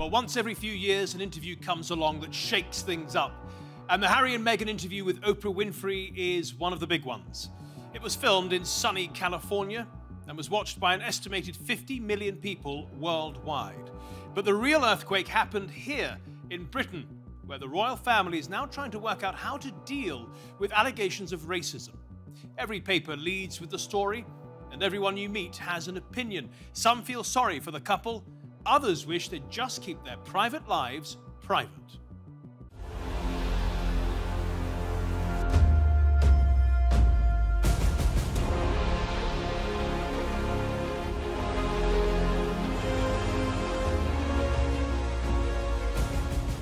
Well, once every few years, an interview comes along that shakes things up. And the Harry and Meghan interview with Oprah Winfrey is one of the big ones. It was filmed in sunny California and was watched by an estimated 50 million people worldwide. But the real earthquake happened here in Britain, where the royal family is now trying to work out how to deal with allegations of racism. Every paper leads with the story, and everyone you meet has an opinion. Some feel sorry for the couple, others wish they'd just keep their private lives private.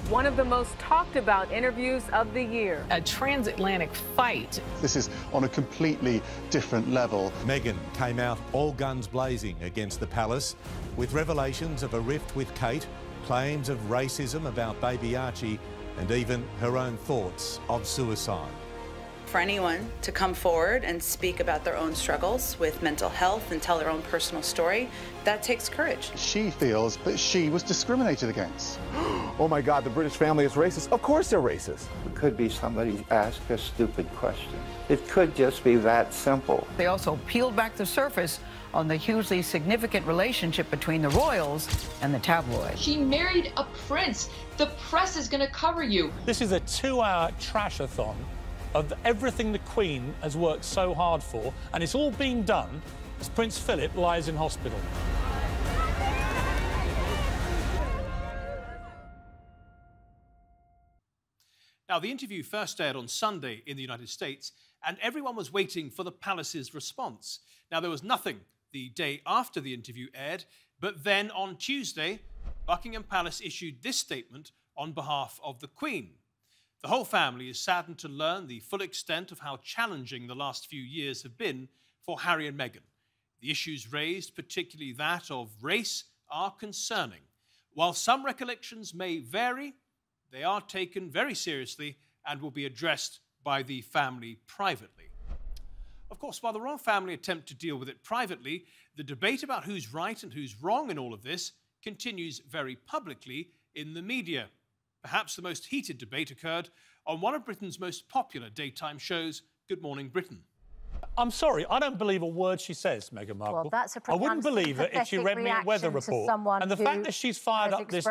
One of the most talked about interviews of the year. A transatlantic fight. This is on a completely different level. Meghan came out all guns blazing against the palace with revelations of a rift with Kate, claims of racism about baby Archie, and even her own thoughts of suicide. For anyone to come forward and speak about their own struggles with mental health and tell their own personal story, that takes courage. She feels that she was discriminated against. Oh my God, the British family is racist. Of course they're racist. It could be somebody asked a stupid question. It could just be that simple. They also peeled back the surface on the hugely significant relationship between the royals and the tabloids. She married a prince. The press is going to cover you. This is a 2-hour trash-a-thon of everything the Queen has worked so hard for, and it's all being done as Prince Philip lies in hospital. Now, the interview first aired on Sunday in the United States, and everyone was waiting for the palace's response. Now, there was nothing the day after the interview aired, but then on Tuesday, Buckingham Palace issued this statement on behalf of the Queen. The whole family is saddened to learn the full extent of how challenging the last few years have been for Harry and Meghan. The issues raised, particularly that of race, are concerning. While some recollections may vary, they are taken very seriously and will be addressed by the family privately. Of course, while the royal family attempt to deal with it privately, the debate about who's right and who's wrong in all of this continues very publicly in the media. Perhaps the most heated debate occurred on one of Britain's most popular daytime shows, Good Morning Britain. I'm sorry, I don't believe a word she says, Meghan Markle. Well, that's a I wouldn't believe it if she read me a weather report. And the fact that she's fired up this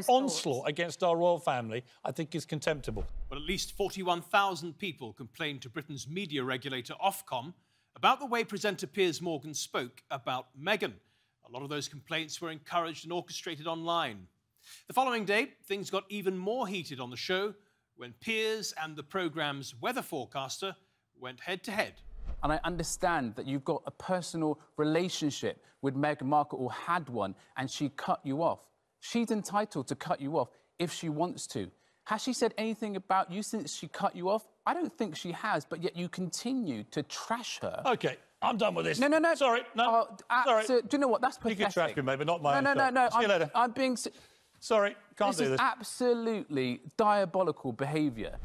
onslaught against our royal family, I think is contemptible. Well, at least 41,000 people complained to Britain's media regulator, Ofcom, about the way presenter Piers Morgan spoke about Meghan. A lot of those complaints were encouraged and orchestrated online. The following day, things got even more heated on the show when Piers and the programme's weather forecaster went head-to-head. And I understand that you've got a personal relationship with Meghan Markle, or had one, and she cut you off. She's entitled to cut you off if she wants to. Has she said anything about you since she cut you off? I don't think she has, but yet you continue to trash her. OK, I'm done with this. No. Sorry, no. Sorry. So, do you know what? That's pathetic. You can trash me, maybe not my No. See you later. I'm being... Sorry, can't do this. This is absolutely diabolical behaviour.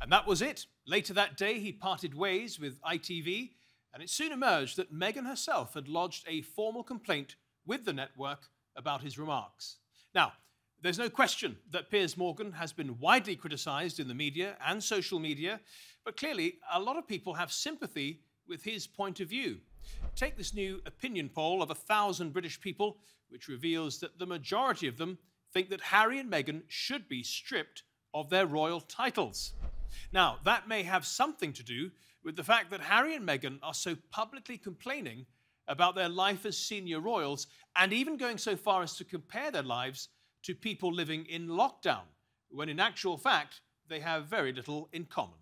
And that was it. Later that day, he parted ways with ITV, and it soon emerged that Meghan herself had lodged a formal complaint with the network about his remarks. Now, there's no question that Piers Morgan has been widely criticised in the media and social media, but clearly a lot of people have sympathy with his point of view. Take this new opinion poll of 1,000 British people, which reveals that the majority of them think that Harry and Meghan should be stripped of their royal titles. Now, that may have something to do with the fact that Harry and Meghan are so publicly complaining about their life as senior royals, and even going so far as to compare their lives to people living in lockdown, when in actual fact, they have very little in common.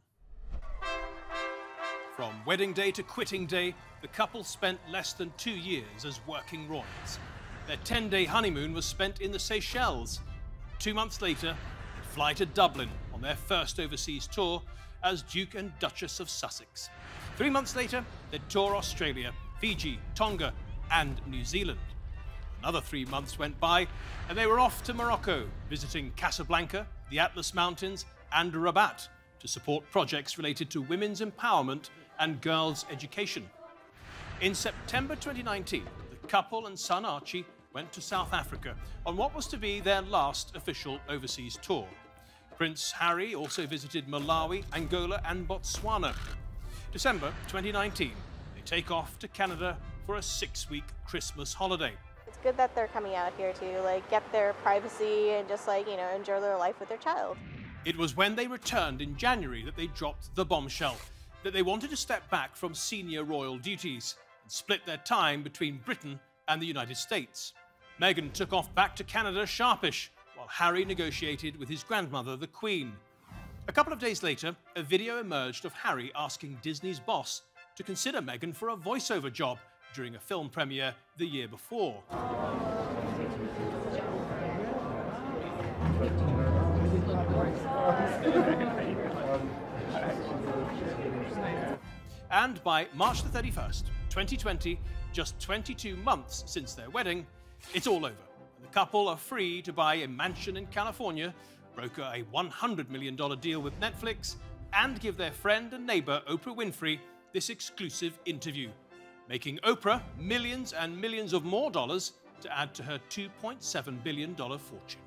From wedding day to quitting day, the couple spent less than 2 years as working royals. Their 10-day honeymoon was spent in the Seychelles. 2 months later, they'd fly to Dublin on their first overseas tour as Duke and Duchess of Sussex. 3 months later, they'd tour Australia, Fiji, Tonga, and New Zealand. Another 3 months went by, and they were off to Morocco, visiting Casablanca, the Atlas Mountains, and Rabat to support projects related to women's empowerment and girls' education. In September 2019, the couple and son Archie went to South Africa on what was to be their last official overseas tour. Prince Harry also visited Malawi, Angola and Botswana. December 2019, they take off to Canada for a 6-week Christmas holiday. It's good that they're coming out here to get their privacy and just enjoy their life with their child. It was when they returned in January that they dropped the bombshell, that they wanted to step back from senior royal duties and split their time between Britain and the United States. Meghan took off back to Canada sharpish, while Harry negotiated with his grandmother, the Queen. A couple of days later, a video emerged of Harry asking Disney's boss to consider Meghan for a voiceover job during a film premiere the year before. And by March the 31st, 2020, just 22 months since their wedding, it's all over. The couple are free to buy a mansion in California, broker a $100 million deal with Netflix, and give their friend and neighbor Oprah Winfrey this exclusive interview, making Oprah millions and millions of more dollars to add to her $2.7 billion fortune.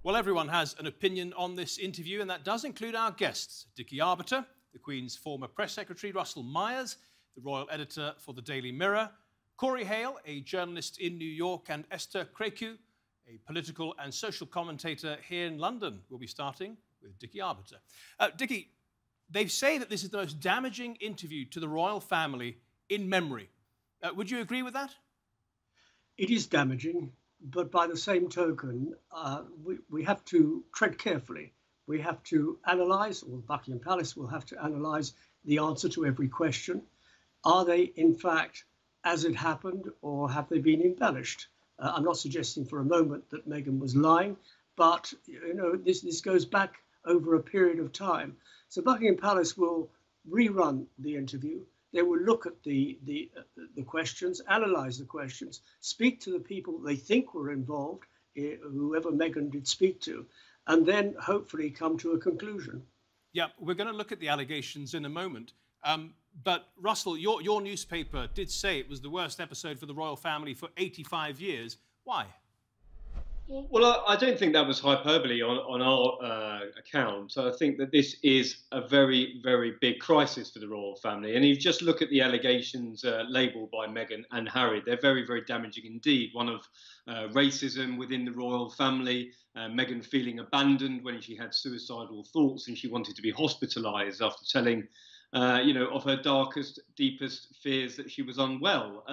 Well, everyone has an opinion on this interview, and that does include our guests, Dickie Arbiter, the Queen's former press secretary, Russell Myers, the royal editor for the Daily Mirror, Corey Hale, a journalist in New York, and Esther Kreku, a political and social commentator here in London. We'll be starting with Dickie Arbiter. Dickie, they say that this is the most damaging interview to the royal family in memory. Would you agree with that? It is damaging, but by the same token, we have to tread carefully. We have to analyse, or Buckingham Palace will have to analyse the answer to every question. Are they, in fact, as it happened, or have they been embellished? I'm not suggesting for a moment that Meghan was lying, but this goes back over a period of time. So Buckingham Palace will rerun the interview. They will look at the questions, analyse the questions, speak to the people they think were involved, whoever Meghan did speak to, and then hopefully come to a conclusion. Yeah, we're going to look at the allegations in a moment. But Russell, your newspaper did say it was the worst episode for the royal family for 85 years. Why? Well, I don't think that was hyperbole on our account. I think that this is a very, very big crisis for the royal family. And if you just look at the allegations labelled by Meghan and Harry, they're very, very damaging indeed. One of racism within the royal family, Meghan feeling abandoned when she had suicidal thoughts and she wanted to be hospitalised after telling of her darkest, deepest fears that she was unwell.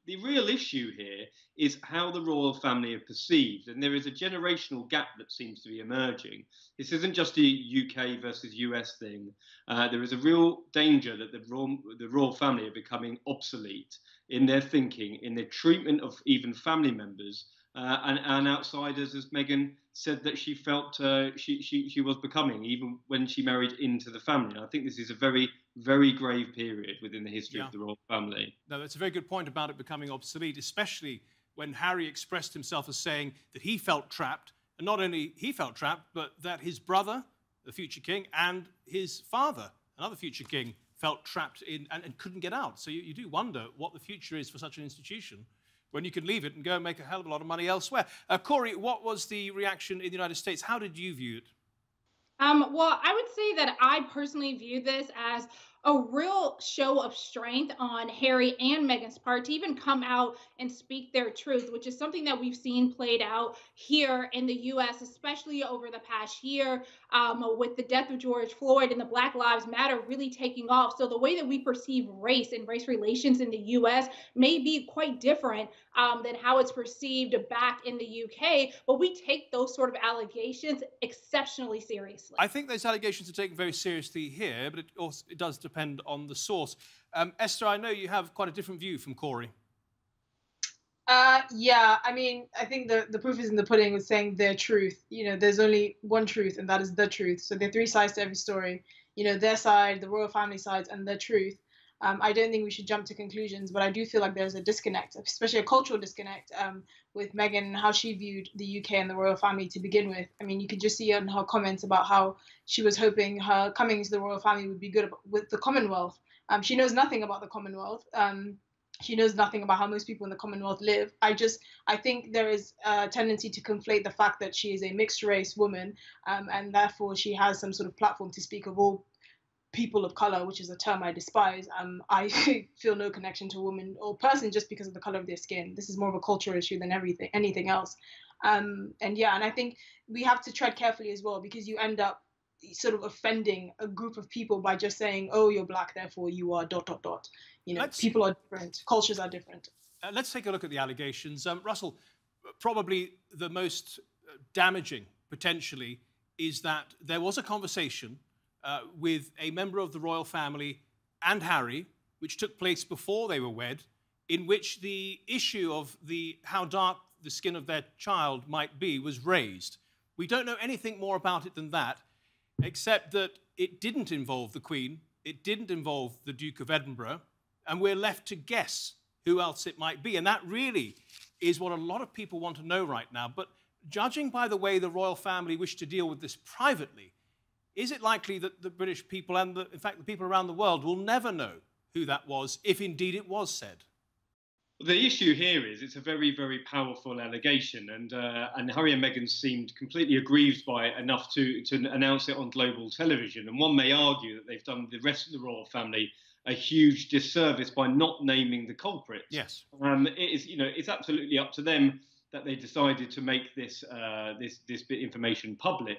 The real issue here is how the royal family are perceived, and there is a generational gap that seems to be emerging. This isn't just a UK versus US thing. There is a real danger that the royal family are becoming obsolete in their thinking, in their treatment of even family members and outsiders, as Meghan said that she felt she was becoming, even when she married into the family. And I think this is a very, very grave period within the history of the royal family. No, that's a very good point about it becoming obsolete, especially when Harry expressed himself as saying that he felt trapped, and not only he felt trapped, but that his brother, the future king, and his father, another future king, felt trapped in and couldn't get out. So you do wonder what the future is for such an institution when you can leave it and go and make a hell of a lot of money elsewhere. Corey, what was the reaction in the United States? How did you view it? Well, I would say that I personally view this as a real show of strength on Harry and Meghan's part to even come out and speak their truth, which is something that we've seen played out here in the U.S., especially over the past year with the death of George Floyd and the Black Lives Matter really taking off. So the way that we perceive race and race relations in the U.S. may be quite different than how it's perceived back in the U.K., but we take those sort of allegations exceptionally seriously. I think those allegations are taken very seriously here, but it does depend on the source. Esther, I know you have quite a different view from Corey. Yeah, I mean, I think the proof is in the pudding with saying their truth. There's only one truth, and that is the truth. So there are three sides to every story. Their side, the royal family sides, and their truth. I don't think we should jump to conclusions, but I do feel like there's a disconnect, especially a cultural disconnect with Meghan and how she viewed the UK and the royal family to begin with. I mean, you could just see in her comments about how she was hoping her coming to the royal family would be good with the Commonwealth. She knows nothing about the Commonwealth. She knows nothing about how most people in the Commonwealth live. I think there is a tendency to conflate the fact that she is a mixed race woman, and therefore she has some sort of platform to speak of all people of color, which is a term I despise. I feel no connection to a woman or person just because of the color of their skin. This is more of a cultural issue than anything else. And I think we have to tread carefully as well, because you end up sort of offending a group of people by just saying, oh, you're black, therefore you are ... You know, people are different, cultures are different. Let's take a look at the allegations. Russell, probably the most damaging, potentially, is that there was a conversation with a member of the royal family and Harry, which took place before they were wed, in which the issue of how dark the skin of their child might be was raised. We don't know anything more about it than that, except that it didn't involve the Queen, it didn't involve the Duke of Edinburgh, and we're left to guess who else it might be. And that really is what a lot of people want to know right now. But judging by the way the royal family wish to deal with this privately, is it likely that the British people and, in fact, the people around the world will never know who that was, if indeed it was said? The issue here is it's a very, very powerful allegation, and Harry and Meghan seemed completely aggrieved by it enough to announce it on global television. And one may argue that they've done the rest of the royal family a huge disservice by not naming the culprit. Yes. It's absolutely up to them that they decided to make this bit information public.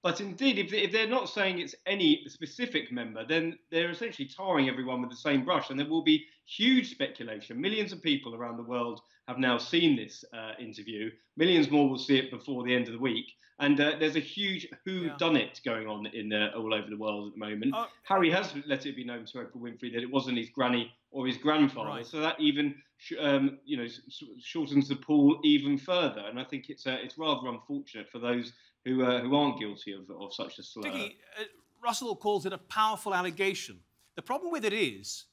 But indeed, if they're not saying it's any specific member, then they're essentially tarring everyone with the same brush, and there will be huge speculation. Millions of people around the world have now seen this interview. Millions more will see it before the end of the week. And there's a huge whodunit going on all over the world at the moment. Harry has let it be known to Oprah Winfrey that it wasn't his granny or his grandfather. Right. So that even shortens the pool even further. And I think it's rather unfortunate for those who aren't guilty of such a slur. Dickie, Russell calls it a powerful allegation. The problem with it is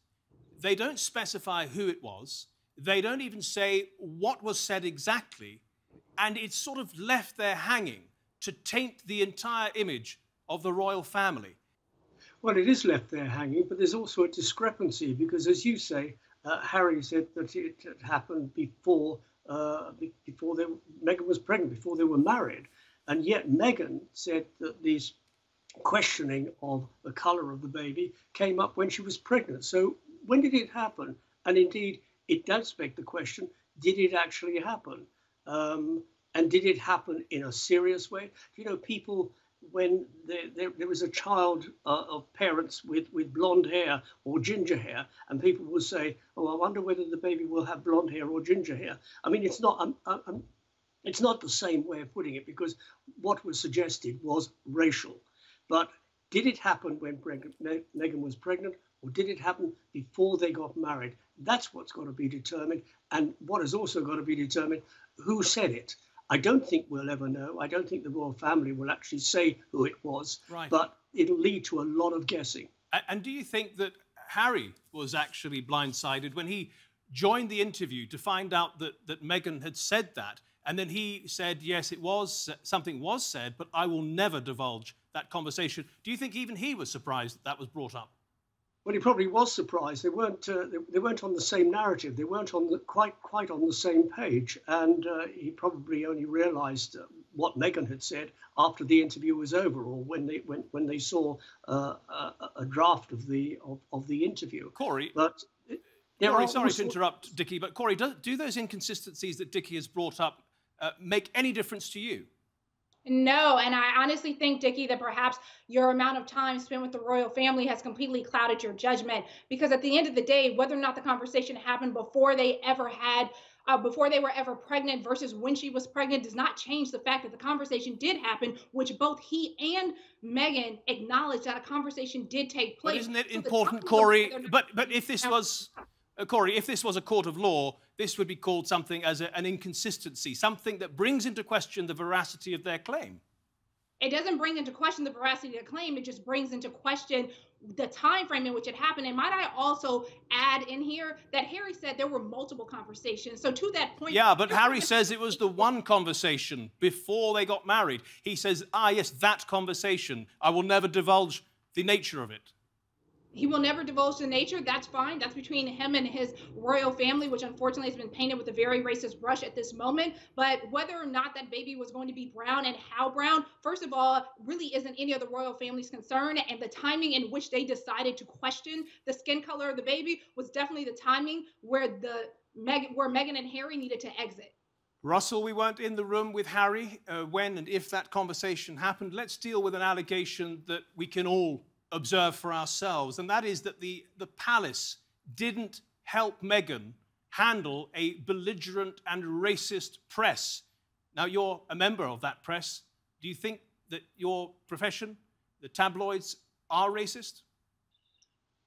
they don't specify who it was. They don't even say what was said exactly. And it's sort of left there hanging to taint the entire image of the royal family. Well, it is left there hanging, but there's also a discrepancy because, as you say, Harry said that it had happened before Meghan was pregnant, before they were married. And yet Meghan said that this questioning of the colour of the baby came up when she was pregnant. So when did it happen? And indeed, it does beg the question, did it actually happen? And did it happen in a serious way? You know, people, when there was a child of parents with blonde hair or ginger hair, and people will say, oh, I wonder whether the baby will have blonde hair or ginger hair. I mean, it's not the same way of putting it, because what was suggested was racial. But did it happen when Meghan was pregnant, or did it happen before they got married? That's what's got to be determined. And what has also got to be determined, who said it? I don't think we'll ever know. I don't think the royal family will actually say who it was. Right. But it'll lead to a lot of guessing. And do you think that Harry was actually blindsided when he joined the interview to find out that Meghan had said that? And then he said, yes, something was said, but I will never divulge that conversation. Do you think even he was surprised that was brought up? Well, he probably was surprised. They weren't on the same narrative. They weren't on quite on the same page. And he probably only realised what Meghan had said after the interview was over, or when they saw a draft of the interview. Corey, but sorry to interrupt, Dickie, but Corey, do those inconsistencies that Dickie has brought up make any difference to you? No, and I honestly think, Dickie, that perhaps your amount of time spent with the royal family has completely clouded your judgment. Because at the end of the day, whether or not the conversation happened before they were ever pregnant versus when she was pregnant does not change the fact that the conversation did happen, which both he and Meghan acknowledged that a conversation did take place. But isn't it important, Corey? But if this was... Corey, if this was a court of law, this would be called something as an inconsistency, something that brings into question the veracity of their claim. It doesn't bring into question the veracity of the claim. It just brings into question the time frame in which it happened. And might I also add in here that Harry said there were multiple conversations. So to that point... Yeah, but Harry says it was the one conversation before they got married. He says, yes, that conversation. I will never divulge the nature of it. he will never divulge the nature. That's fine. That's between him and his royal family, which unfortunately has been painted with a very racist brush at this moment. But whether or not that baby was going to be brown and how brown, first of all, really isn't any of the royal family's concern. And the timing in which they decided to question the skin color of the baby was definitely the timing where Meghan and Harry needed to exit. Russell, we weren't in the room with Harry when and if that conversation happened. Let's deal with an allegation that we can all observe for ourselves, and that is that the palace didn't help Meghan handle a belligerent and racist press. Now, you're a member of that press. Do you think that your profession, the tabloids, are racist?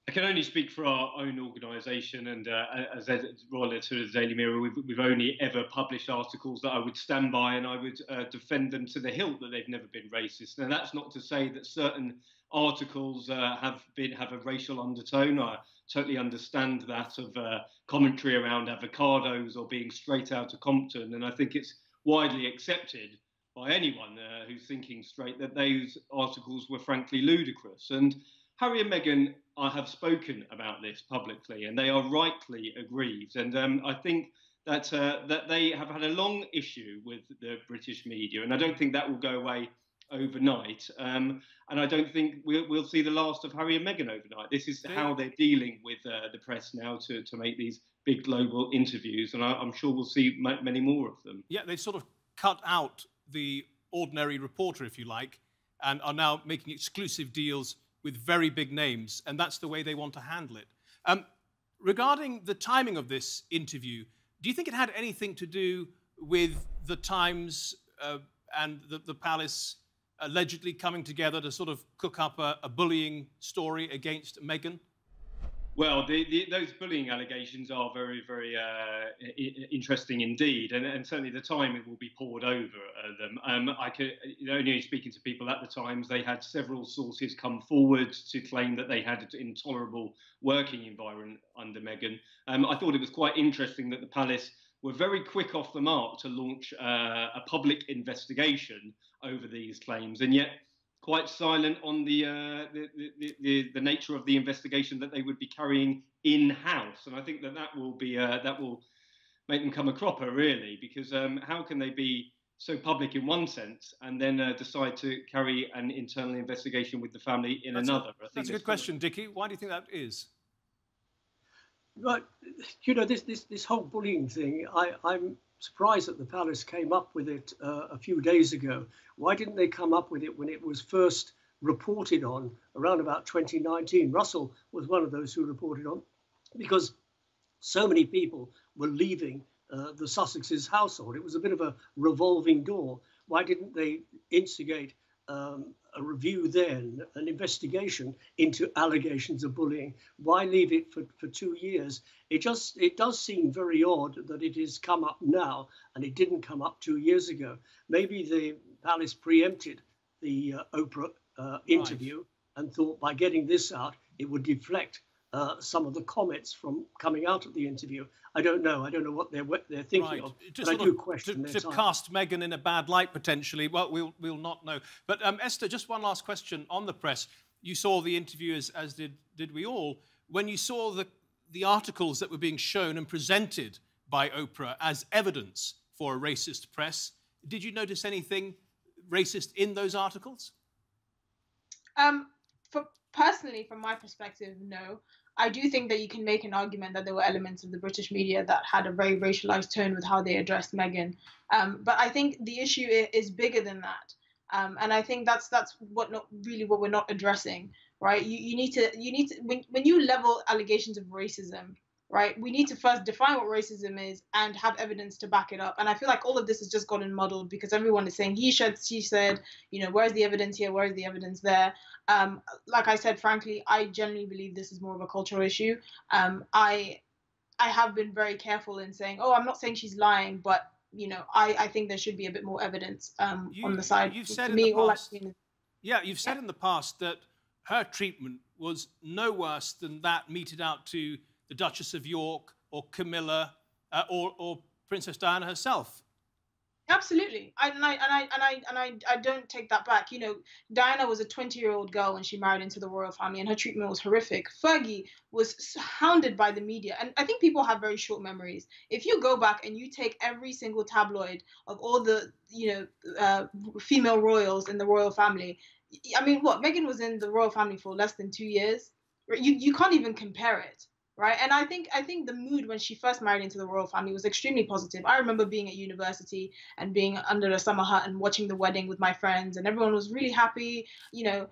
I can only speak for our own organisation, and as royal editor of the Daily Mirror, we've only ever published articles that I would stand by, and I would defend them to the hilt that they've never been racist. And that's not to say that certain articles have a racial undertone. I totally understand that of commentary around avocados or being straight out of Compton, and I think it's widely accepted by anyone who's thinking straight that those articles were frankly ludicrous. And Harry and Meghan have spoken about this publicly, and they are rightly aggrieved. And I think that that they have had a long issue with the British media, and I don't think that will go away overnight. And I don't think we'll see the last of Harry and Meghan overnight. This is how they're dealing with the press now to make these big global interviews, and I'm sure we'll see many more of them. Yeah, they've sort of cut out the ordinary reporter, if you like, and are now making exclusive deals with very big names, and that's the way they want to handle it. Regarding the timing of this interview, do you think it had anything to do with the Times and the palace allegedly coming together to sort of cook up a bullying story against Meghan? Well, those bullying allegations are very, very interesting indeed, and certainly the timing will be poured over them. Only speaking to people at the Times, they had several sources come forward to claim that they had an intolerable working environment under Meghan. I thought it was quite interesting that the palace were very quick off the mark to launch a public investigation over these claims, and yet quite silent on the nature of the investigation that they would be carrying in-house. And I think that will be that will make them come a cropper, really, because how can they be so public in one sense and then decide to carry an internal investigation with the family in another? That's a good question, Dickie. Why do you think that is? But you know, this whole bullying thing, I'm surprised that the palace came up with it a few days ago. Why didn't they come up with it when it was first reported on around about 2019? Russell was one of those who reported on, because so many people were leaving the Sussex's household. It was a bit of a revolving door. Why didn't they instigate a review then, an investigation into allegations of bullying? Why leave it for 2 years? It does seem very odd that it has come up now and it didn't come up 2 years ago. Maybe the palace preempted the Oprah interview and thought by getting this out, it would deflect some of the comments from coming out of the interview. I don't know. I don't know what they're thinking of. But I do question their to cast Meghan in a bad light, potentially. Well, we'll not know. But Esther, just one last question on the press. You saw the interview, as did we all. When you saw the articles that were being shown and presented by Oprah as evidence for a racist press, did you notice anything racist in those articles? Personally, from my perspective, no. I do think that you can make an argument that there were elements of the British media that had a very racialized tone with how they addressed Meghan. But I think the issue is bigger than that. And I think that's what we're not addressing, right? You need to when you level allegations of racism, right? We need to first define what racism is and have evidence to back it up. And I feel like all of this has just gotten muddled because everyone is saying he said, she said, you know, where's the evidence here? Where's the evidence there? Like I said, frankly, I genuinely believe this is more of a cultural issue. I have been very careful in saying, oh, I'm not saying she's lying, but you know, I think there should be a bit more evidence on the side. You've said in the past, you've said in the past that her treatment was no worse than that meted out to the Duchess of York or Camilla or Princess Diana herself. Absolutely. I don't take that back. You know, Diana was a 20-year-old girl when she married into the royal family, and her treatment was horrific. Fergie was hounded by the media, and I think people have very short memories. If you go back and you take every single tabloid of all the, female royals in the royal family, I mean, what, Meghan was in the royal family for less than 2 years. You can't even compare it. Right. And I think the mood when she first married into the royal family was extremely positive. I remember being at university and being under the summer hut and watching the wedding with my friends, and everyone was really happy. You know,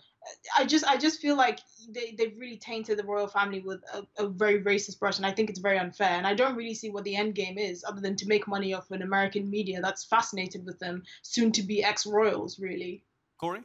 I just feel like they've really tainted the royal family with a very racist brush, and I think it's very unfair. And I don't really see what the end game is, other than to make money off an American media that's fascinated with them, soon to be ex-royals, really. Corey?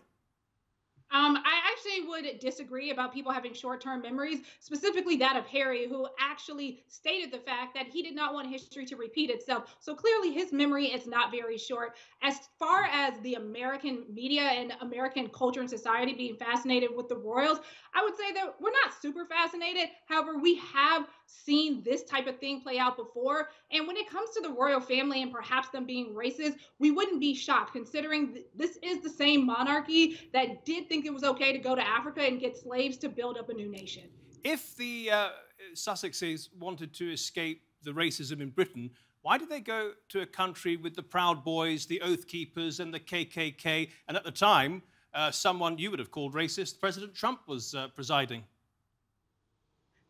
I actually would disagree about people having short-term memories, specifically that of Harry, who actually stated the fact that he did not want history to repeat itself. So clearly his memory is not very short. As far as the American media and American culture and society being fascinated with the royals, I would say that we're not super fascinated. However, we have seen this type of thing play out before. And when it comes to the royal family and perhaps them being racist, we wouldn't be shocked, considering this is the same monarchy that did think it was okay to go to Africa and get slaves to build up a new nation. If the Sussexes wanted to escape the racism in Britain, why did they go to a country with the Proud Boys, the Oath Keepers, and the KKK? And at the time, someone you would have called racist, President Trump, was presiding.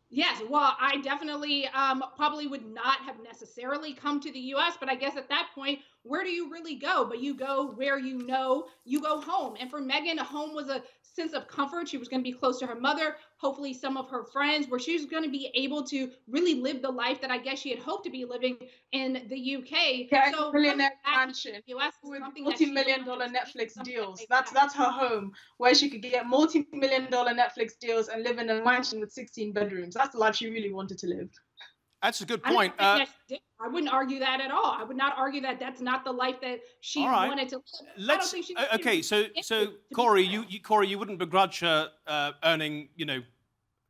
Yes, well, I definitely probably would not have necessarily come to the U.S., but I guess at that point, where do you really go? But you go where you know, you go home. And for Meghan, home was a sense of comfort. She was going to be close to her mother, hopefully some of her friends, where she was going to be able to really live the life that I guess she had hoped to be living in the UK. Yeah, so millionaire mansion with multi-million-dollar Netflix deals. That's her home, where she could get multi-million-dollar Netflix deals and live in a mansion with 16 bedrooms. That's the life she really wanted to live. That's a good point. I wouldn't argue that at all. I would not argue that that's not the life that she wanted to live. Let's, okay, so Corey, you wouldn't begrudge her earning,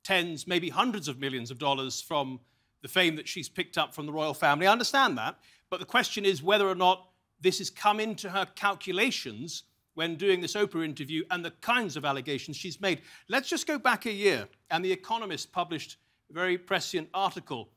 tens, maybe hundreds of millions of dollars from the fame that she's picked up from the royal family. I understand that, but the question is whether or not this has come into her calculations when doing this Oprah interview and the kinds of allegations she's made. Let's just go back a year, and The Economist published a very prescient article.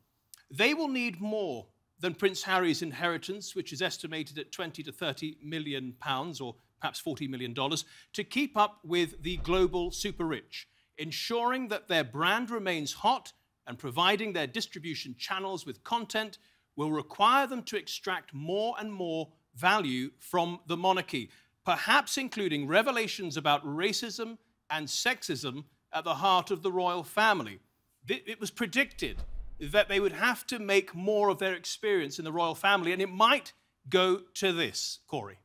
They will need more than Prince Harry's inheritance, which is estimated at 20 to 30 million pounds, or perhaps $40 million, to keep up with the global super rich, ensuring that their brand remains hot and providing their distribution channels with content will require them to extract more and more value from the monarchy, perhaps including revelations about racism and sexism at the heart of the royal family. It was predicted that they would have to make more of their experience in the royal family, and it might go to this, Corey.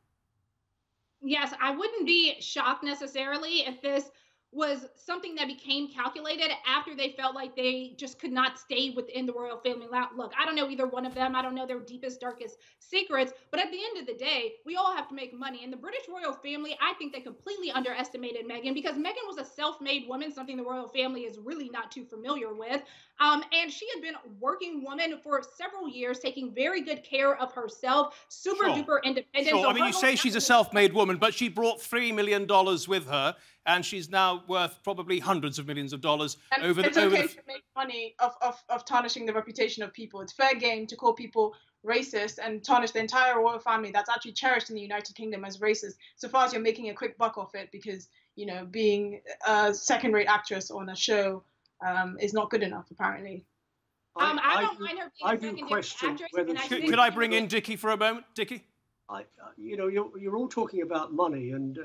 Yes, I wouldn't be shocked necessarily if this was something that became calculated after they felt like they just could not stay within the royal family. Look, I don't know either one of them. I don't know their deepest, darkest secrets. But at the end of the day, we all have to make money. And the British royal family, I think they completely underestimated Meghan, because Meghan was a self-made woman, something the royal family is really not too familiar with. And she had been a working woman for several years, taking very good care of herself, super duper independent. Sure. So I mean, you say she's a self-made woman, but she brought $3 million with her, and she's now worth probably hundreds of millions of dollars. And it's okay to make money of tarnishing the reputation of people. It's fair game to call people racist and tarnish the entire royal family that's actually cherished in the United Kingdom as racist, so far as you're making a quick buck off it because, being a second-rate actress on a show is not good enough, apparently. I don't mind her being a secondary actress. Could I bring in Dickie for a moment? Dickie? You're all talking about money and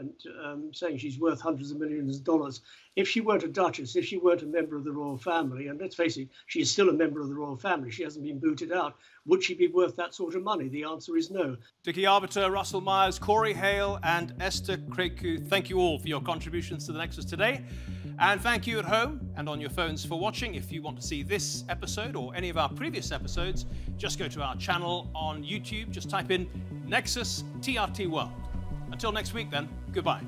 saying she's worth hundreds of millions of dollars. If she weren't a duchess, if she weren't a member of the royal family, and let's face it, she is still a member of the royal family, she hasn't been booted out, would she be worth that sort of money? The answer is no. Dickie Arbiter, Russell Myers, Corey Hale, and Esther Kreku, thank you all for your contributions to the Nexus today. And thank you at home and on your phones for watching. If you want to see this episode or any of our previous episodes, just go to our channel on YouTube. Just type in Nexus TRT World. Until next week then, goodbye.